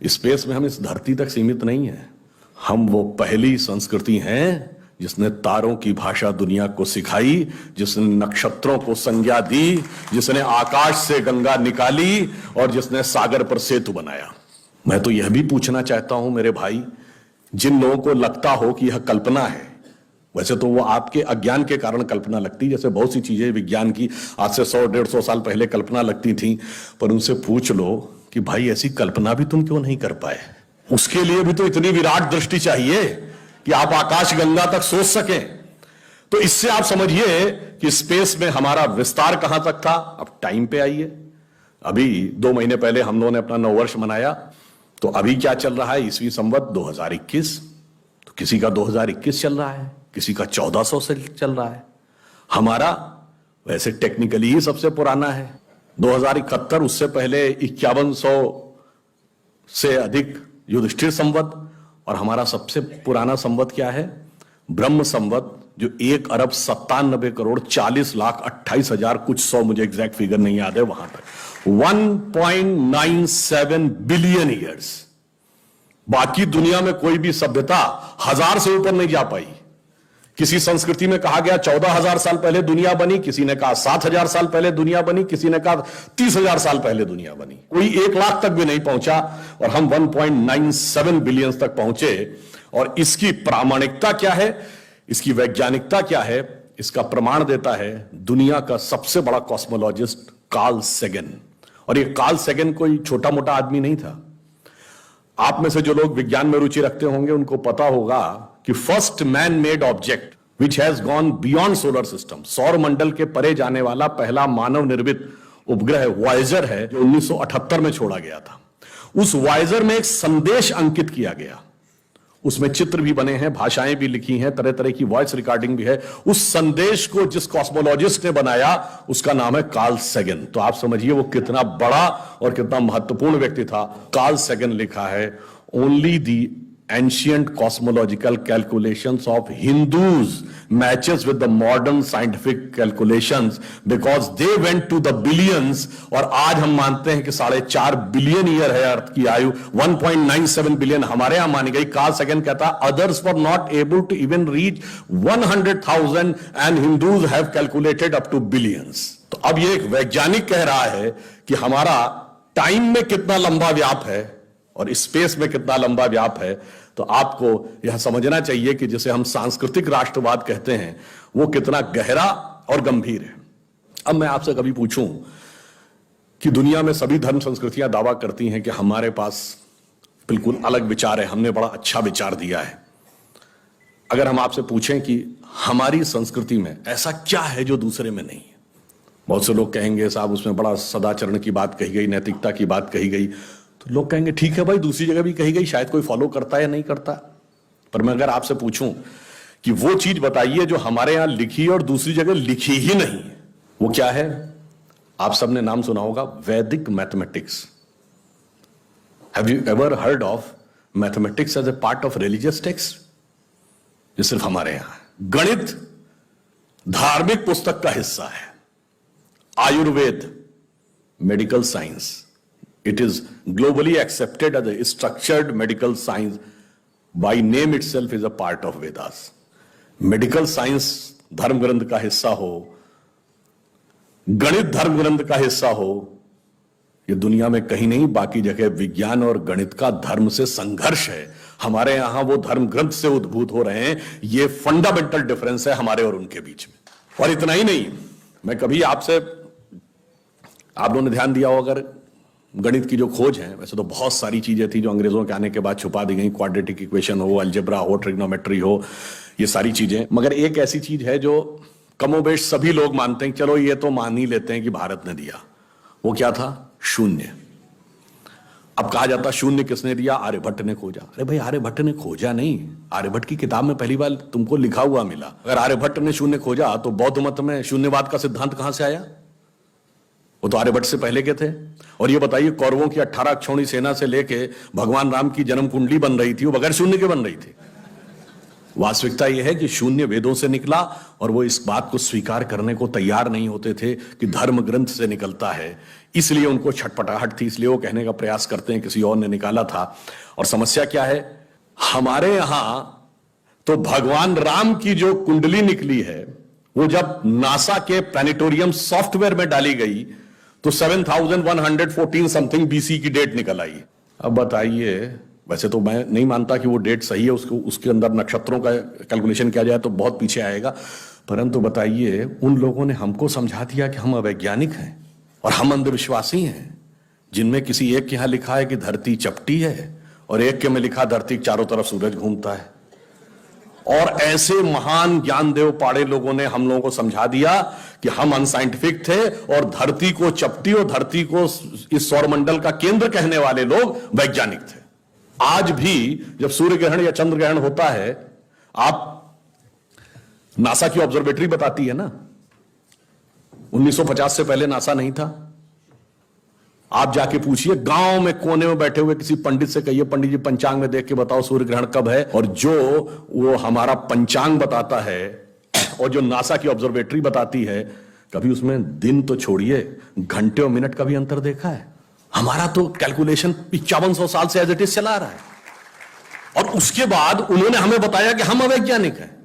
Space में हम इस धरती तक सीमित नहीं है। हम वो पहली संस्कृति हैं जिसने तारों की भाषा दुनिया को सिखाई, जिसने नक्षत्रों को संज्ञा दी, जिसने आकाश से गंगा निकाली और जिसने सागर पर सेतु बनाया। मैं तो यह भी पूछना चाहता हूं मेरे भाई, जिन लोगों को लगता हो कि यह कल्पना है, वैसे तो वो आपके अज्ञान के कारण कल्पना लगती, जैसे बहुत सी चीजें विज्ञान की आज से 100-150 साल पहले कल्पना लगती थी, पर उनसे पूछ लो कि भाई ऐसी कल्पना भी तुम क्यों नहीं कर पाए? उसके लिए भी तो इतनी विराट दृष्टि चाहिए कि आप आकाश गंगा तक सोच सकें। तो इससे आप समझिए कि स्पेस में हमारा विस्तार कहां तक था। अब टाइम पे आइए, अभी 2 महीने पहले हम लोगों ने अपना नववर्ष मनाया, तो अभी क्या चल रहा है? ईस्वी संवत 2021। तो किसी का 2021 चल रहा है, किसी का 1400 से चल रहा है। हमारा वैसे टेक्निकली ही सबसे पुराना है 2071, उससे पहले 5100 से अधिक युधिष्ठिर संवत, और हमारा सबसे पुराना संवत क्या है? ब्रह्म संवत, जो 1,97,40,40,28,000 कुछ 100, मुझे एग्जैक्ट फिगर नहीं याद है, वहां तक 1.97 बिलियन ईयर्स। बाकी दुनिया में कोई भी सभ्यता 1000 से ऊपर नहीं जा पाई। किसी संस्कृति में कहा गया 14,000 साल पहले दुनिया बनी, किसी ने कहा 7,000 साल पहले दुनिया बनी, किसी ने कहा 30,000 साल पहले दुनिया बनी। कोई 1 लाख तक भी नहीं पहुंचा और हम 1.97 बिलियन तक पहुंचे। और इसकी प्रामाणिकता क्या है, इसकी वैज्ञानिकता क्या है, इसका प्रमाण देता है दुनिया का सबसे बड़ा कॉस्मोलॉजिस्ट कार्ल सेगन। और ये कार्ल सेगन कोई छोटा मोटा आदमी नहीं था। आप में से जो लोग विज्ञान में रुचि रखते होंगे उनको पता होगा कि first man made object which has gone beyond solar system, सौर मंडल के परे जाने वाला पहला मानव निर्मित उपग्रह वॉयेजर है, जो 1978 में छोड़ा गया था। उस वॉयेजर में एक संदेश अंकित किया गया, उसमें चित्र भी बने हैं, भाषाएं भी लिखी हैं, तरह तरह की वॉइस रिकॉर्डिंग भी है। उस संदेश को जिस कॉस्मोलॉजिस्ट ने बनाया उसका नाम है कार्ल सेगन। तो आप समझिए वो कितना बड़ा और कितना महत्वपूर्ण व्यक्ति था। कार्ल सेगन लिखा है, only the ancient cosmological calculations of Hindus matches with the modern scientific calculations because they went to the billions। और आज हम मानते हैं कि 4.5 बिलियन ईयर है अर्थ की आयु, 1.97 बिलियन हमारे यहां मानी गई। कार्ल सेगन कहता है others were not able to even reach 100,000 and Hindus have calculated up to billions। तो अब ये एक वैज्ञानिक कह रहा है कि हमारा टाइम में कितना लंबा व्याप है और स्पेस में कितना लंबा व्याप है। तो आपको यह समझना चाहिए कि जिसे हम सांस्कृतिक राष्ट्रवाद कहते हैं वो कितना गहरा और गंभीर है। अब मैं आपसे कभी पूछूं कि दुनिया में सभी धर्म संस्कृतियां दावा करती हैं कि हमारे पास बिल्कुल अलग विचार है, हमने बड़ा अच्छा विचार दिया है। अगर हम आपसे पूछें कि हमारी संस्कृति में ऐसा क्या है जो दूसरे में नहीं है, बहुत से लोग कहेंगे साहब उसमें बड़ा सदाचरण की बात कही गई, नैतिकता की बात कही गई। तो लोग कहेंगे ठीक है भाई, दूसरी जगह भी कही गई, शायद कोई फॉलो करता है या नहीं करता। पर मैं अगर आपसे पूछूं कि वो चीज बताइए जो हमारे यहां लिखी और दूसरी जगह लिखी ही नहीं, वो क्या है? आप सबने नाम सुना होगा, वैदिक mathematics. Have you ever heard of mathematics as a part of religious text? ये सिर्फ हमारे यहां। गणित धार्मिक पुस्तक का हिस्सा है। Ayurveda medical science, it is globally accepted as a structured medical science, by name itself is a part of Vedas। Medical science धर्म ग्रंथ का हिस्सा हो, गणित धर्म ग्रंथ का हिस्सा हो, ये दुनिया में कहीं नहीं। बाकी जगह विज्ञान और गणित का धर्म से संघर्ष है, हमारे यहां वो धर्म ग्रंथ से उद्भूत हो रहे हैं। ये फंडामेंटल डिफरेंस है हमारे और उनके बीच में। और इतना ही नहीं, मैं कभी आपसे, आप लोगों ने ध्यान दिया हो अगर गणित की जो खोज है, वैसे तो बहुत सारी चीजें थी जो अंग्रेजों के आने के बाद छुपा दी गई, क्वाड्रेटिक इक्वेशन हो, अलजेब्रा हो, ट्रिग्नोमेट्री हो, ये सारी चीजें। मगर एक ऐसी चीज है जो कमोबेश सभी लोग मानते हैं, चलो ये तो मान ही लेते हैं कि भारत ने दिया। वो क्या था? शून्य। अब कहा जाता शून्य किसने दिया? आर्यभट्ट ने खोजा। अरे भाई आर्यभट्ट ने खोजा नहीं, आर्यभट्ट की किताब में पहली बार तुमको लिखा हुआ मिला। अगर आर्यभट्ट ने शून्य खोजा तो बौद्ध मत में शून्यवाद का सिद्धांत कहां से आया? वो तो आर्यभट्ट से पहले के थे। और ये बताइए कौरवों की 18 अक्षौणी सेना से लेके भगवान राम की जन्म कुंडली बन रही थी, वो बगैर शून्य के बन रही थी। वास्तविकता यह है कि शून्य वेदों से निकला और वो इस बात को स्वीकार करने को तैयार नहीं होते थे कि धर्म ग्रंथ से निकलता है, इसलिए उनको छटपटाहट थी, इसलिए वो कहने का प्रयास करते हैं किसी और ने निकाला था। और समस्या क्या है, हमारे यहां तो भगवान राम की जो कुंडली निकली है वो जब नासा के प्लैनेटोरियम सॉफ्टवेयर में डाली गई तो 7114 समथिंग बीसी की डेट निकल आई। अब बताइए, वैसे तो मैं नहीं मानता कि वो डेट सही है, उसको उसके अंदर नक्षत्रों का कैलकुलेशन किया जाए तो बहुत पीछे आएगा, परंतु बताइए उन लोगों ने हमको समझा दिया कि हम अवैज्ञानिक हैं और हम अंधविश्वासी हैं, जिनमें किसी एक के यहां लिखा है कि धरती चपटी है और एक के में लिखा धरती के चारों तरफ सूरज घूमता है। और ऐसे महान ज्ञानदेव पाड़े लोगों ने हम लोगों को समझा दिया कि हम अनसाइंटिफिक थे और धरती को चपटी और धरती को इस सौरमंडल का केंद्र कहने वाले लोग वैज्ञानिक थे। आज भी जब सूर्य ग्रहण या चंद्र ग्रहण होता है, आप नासा की ऑब्जर्वेटरी बताती है ना, 1950 से पहले नासा नहीं था। आप जाके पूछिए, गांव में कोने में बैठे हुए किसी पंडित से कहिए, पंडित जी पंचांग में देख के बताओ सूर्य ग्रहण कब है, और जो वो हमारा पंचांग बताता है और जो नासा की ऑब्जर्वेटरी बताती है, कभी उसमें दिन तो छोड़िए घंटे और मिनट का भी अंतर देखा है? हमारा तो कैलकुलेशन 5500 साल से एज इट इज चला रहा है, और उसके बाद उन्होंने हमें बताया कि हम अवैज्ञानिक हैं।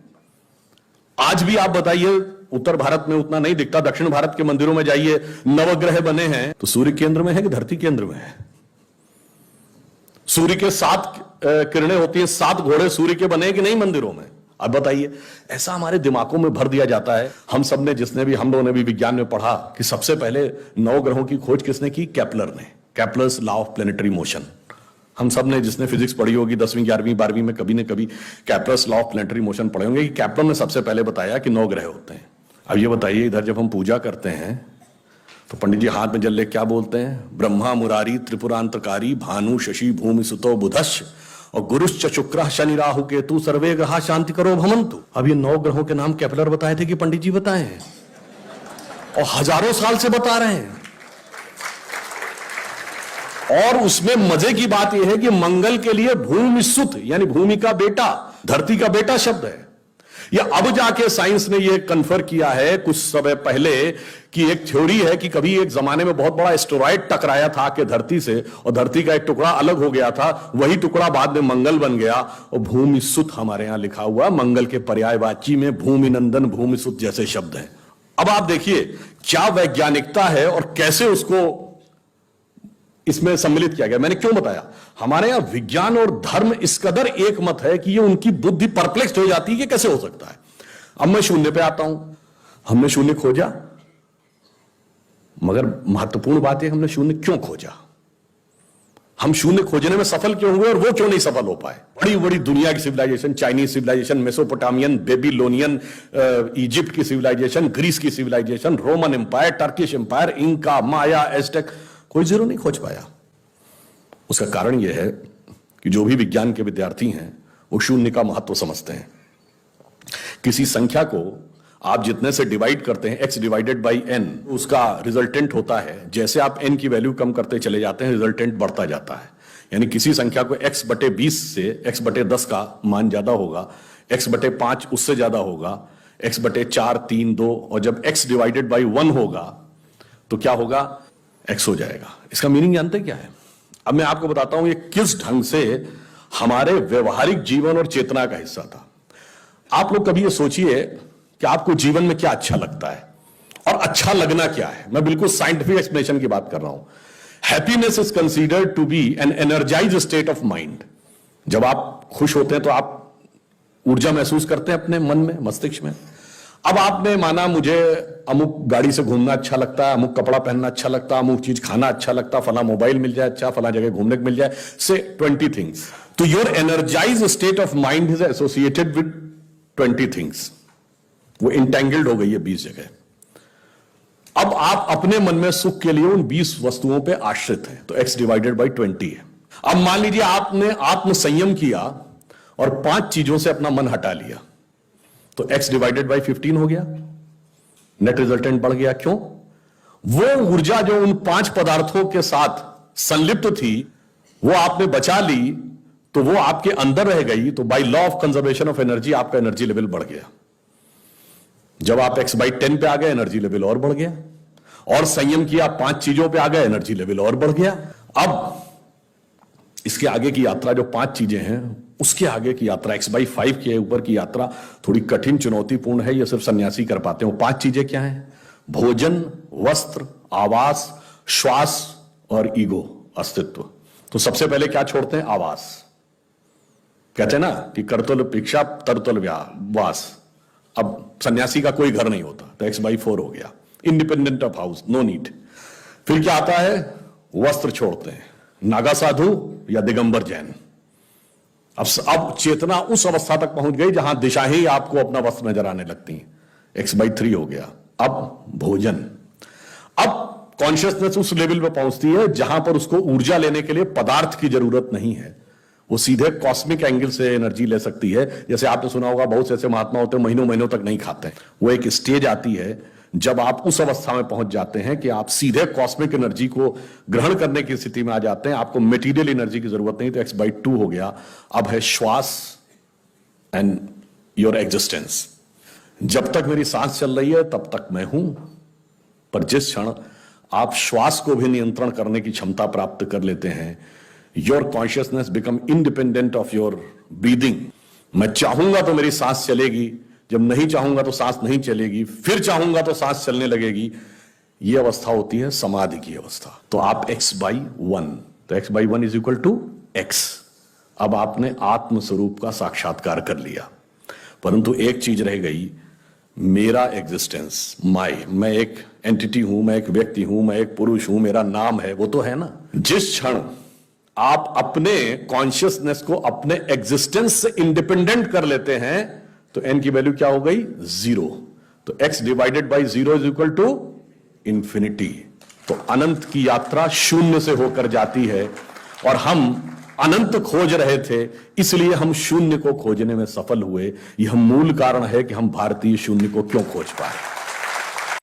आज भी आप बताइए, उत्तर भारत में उतना नहीं दिखता, दक्षिण भारत के मंदिरों में जाइए, नवग्रह बने हैं तो सूर्य केंद्र में है कि धरती केंद्र में है? सूर्य के 7 किरणें होती हैं, 7 घोड़े सूर्य के बने कि नहीं मंदिरों में? अब बताइए, ऐसा हमारे दिमागों में भर दिया जाता है। हम सब ने हम लोगों ने भी विज्ञान में पढ़ा कि सबसे पहले 9 ग्रहों की खोज किसने की? केपलर ने। Kepler's law of planetary motion. हम सब ने, जिसने फिजिक्स पढ़ी होगी 10वीं 11वीं 12वीं में, कभी न कभी Kepler's law of planetary motion पढ़े होंगे कि केपलर ने सबसे पहले बताया कि 9 ग्रह होते हैं। अब ये बताइए, इधर जब हम पूजा करते हैं तो पंडित जी हाथ में जल ले क्या बोलते हैं? ब्रह्मा मुरारी त्रिपुरांतकारी भानु शशि भूमि सुतो बुधश्च और गुरुश्च शुक्र शनि राहु केतु सर्वे ग्रहा शांति करो भवन्तु। अब ये 9 ग्रहों के नाम केपलर बताए थे कि पंडित जी बताए हैं, और हजारों साल से बता रहे हैं। और उसमें मजे की बात यह है कि मंगल के लिए भूमि सुत यानी भूमि का बेटा, धरती का बेटा शब्द है। या अब जाके साइंस ने यह कन्फर्म किया है कुछ समय पहले कि एक थ्योरी है कि कभी एक जमाने में बहुत बड़ा एस्टेरॉयड टकराया था कि धरती से, और धरती का एक टुकड़ा अलग हो गया था, वही टुकड़ा बाद में मंगल बन गया। और भूमि सुत हमारे यहां लिखा हुआ, मंगल के पर्यायवाची में भूमि नंदन भूमि सुत जैसे शब्द हैं। अब आप देखिए क्या वैज्ञानिकता है और कैसे उसको इसमें सम्मिलित किया गया। मैंने क्यों बताया, हमारे यहां विज्ञान और धर्म इस कदर एक मत है कि ये उनकी बुद्धि परप्लेक्स हो जाती है कि कैसे हो सकता है। अब मैं शून्य पे आता हूं, हमने शून्य खोजा, मगर महत्वपूर्ण बात है हमने शून्य क्यों खोजा, हम शून्य खोजने में सफल क्यों हुए और वो क्यों नहीं सफल हो पाए। बड़ी बड़ी दुनिया की civilization, Chinese civilization, Mesopotamian, Babylonian, Egypt की सिविलाइजेशन, ग्रीस की civilization, Roman empire, Turkish empire, Inca, Maya, Aztec, कोई जीरो नहीं खोज पाया। उसका कारण यह है कि जो भी विज्ञान के विद्यार्थी हैं वो शून्य का महत्व समझते हैं। किसी संख्या को आप जितने से डिवाइड करते हैं, x डिवाइडेड बाई n, उसका रिजल्टेंट होता है। जैसे आप n की वैल्यू कम करते चले जाते हैं, रिजल्टेंट बढ़ता जाता है। यानी किसी संख्या को x बटे 20 से x बटे 10 का मान ज्यादा होगा, x बटे 5 उससे ज्यादा होगा, x बटे 4, 3, 2, और जब x डिवाइडेड बाई 1 होगा तो क्या होगा? x हो जाएगा। इसका मीनिंग जानते क्या है? अब मैं आपको बताता हूं ये किस ढंग से हमारे व्यवहारिक जीवन और चेतना का हिस्सा था। आप लोग कभी ये सोचिए कि आपको जीवन में क्या अच्छा लगता है और अच्छा लगना क्या है। मैं बिल्कुल साइंटिफिक एक्सप्लेनेशन की बात कर रहा हूं। Happiness is considered to be an energised state of mind. जब आप खुश होते हैं तो आप ऊर्जा महसूस करते हैं अपने मन में, मस्तिष्क में। अब आपने माना मुझे अमुक गाड़ी से घूमना अच्छा लगता है, अमुक कपड़ा पहनना अच्छा लगता है, अमुक चीज खाना अच्छा लगता है, फला मोबाइल मिल जाए अच्छा, फला जगह घूमने को मिल जाए, से 20 थिंग्स। तो your energised state of mind is associated with 20 things. वो इंटेंगल्ड हो गई है 20 जगह। अब आप अपने मन में सुख के लिए उन 20 वस्तुओं पे आश्रित हैं, तो x डिवाइडेड बाई 20 है। अब मान लीजिए आपने आत्म संयम किया और 5 चीजों से अपना मन हटा लिया, तो x डिवाइडेड बाई 15 हो गया, नेट रिजल्टेंट बढ़ गया। क्यों? वो ऊर्जा जो उन 5 पदार्थों के साथ संलिप्त थी वो आपने बचा ली, तो वो आपके अंदर रह गई, तो by law of conservation of energy आपका एनर्जी लेवल बढ़ गया। जब आप x/10 पे आ गए, एनर्जी लेवल और बढ़ गया, और संयम किया 5 चीजों पे आ गए, एनर्जी लेवल और बढ़ गया। अब इसके आगे की यात्रा जो 5 चीजें हैं, उसके आगे की यात्रा x/5 के ऊपर की यात्रा थोड़ी कठिन चुनौतीपूर्ण है। ये सिर्फ सन्यासी कर पाते हैं। 5 चीजें क्या हैं? भोजन, वस्त्र, आवास, श्वास और ईगो, अस्तित्व। तो सबसे पहले क्या छोड़ते हैं? आवास। कहते हैं ना कि करतुल भिक्षा तरतुल वास। अब सन्यासी का कोई घर नहीं होता, तो x/4 हो गया, independent of house, no need. फिर क्या आता है? वस्त्र छोड़ते हैं, नागा साधु या दिगंबर जैन। अब चेतना उस अवस्था तक पहुंच गई जहां दिशा ही आपको अपना वस्त्र नजर आने लगती है, x/3 हो गया। अब भोजन, अब कॉन्शियसनेस उस लेवल पे पहुंचती है जहां पर उसको ऊर्जा लेने के लिए पदार्थ की जरूरत नहीं है, वो सीधे कॉस्मिक एंगल से एनर्जी ले सकती है। जैसे आपने सुना होगा, बहुत से ऐसे महात्मा होते हैं महीनों महीनों तक नहीं खाते। वो एक स्टेज आती है जब आप उस अवस्था में पहुंच जाते हैं कि आप सीधे कॉस्मिक एनर्जी को ग्रहण करने की स्थिति में आ जाते हैं, आपको मटेरियल एनर्जी की जरूरत नहीं। तो x/2 हो गया। अब है श्वास एंड योर एग्जिस्टेंस। जब तक मेरी सांस चल रही है तब तक मैं हूं, पर जिस क्षण आप श्वास को भी नियंत्रण करने की क्षमता प्राप्त कर लेते हैं, your consciousness become independent of your breathing. मैं चाहूंगा तो मेरी सांस चलेगी, जब नहीं चाहूंगा तो सांस नहीं चलेगी, फिर चाहूंगा तो सांस चलने लगेगी। यह अवस्था होती है समाधि की अवस्था। तो आप x/1, तो x/1 is equal to x। अब आपने आत्म स्वरूप का साक्षात्कार कर लिया, परंतु एक चीज रह गई, मेरा एग्जिस्टेंस, मैं एक एंटिटी हूं, मैं एक व्यक्ति हूं, मैं एक पुरुष हूं, मेरा नाम है, वो तो है ना। जिस क्षण आप अपने कॉन्शियसनेस को अपने एग्जिस्टेंस से इंडिपेंडेंट कर लेते हैं, तो n की वैल्यू क्या हो गई? 0। तो x/0 is equal to infinity. तो अनंत की यात्रा शून्य से होकर जाती है, और हम अनंत खोज रहे थे, इसलिए हम शून्य को खोजने में सफल हुए। यह मूल कारण है कि हम भारतीय शून्य को क्यों खोज पाए।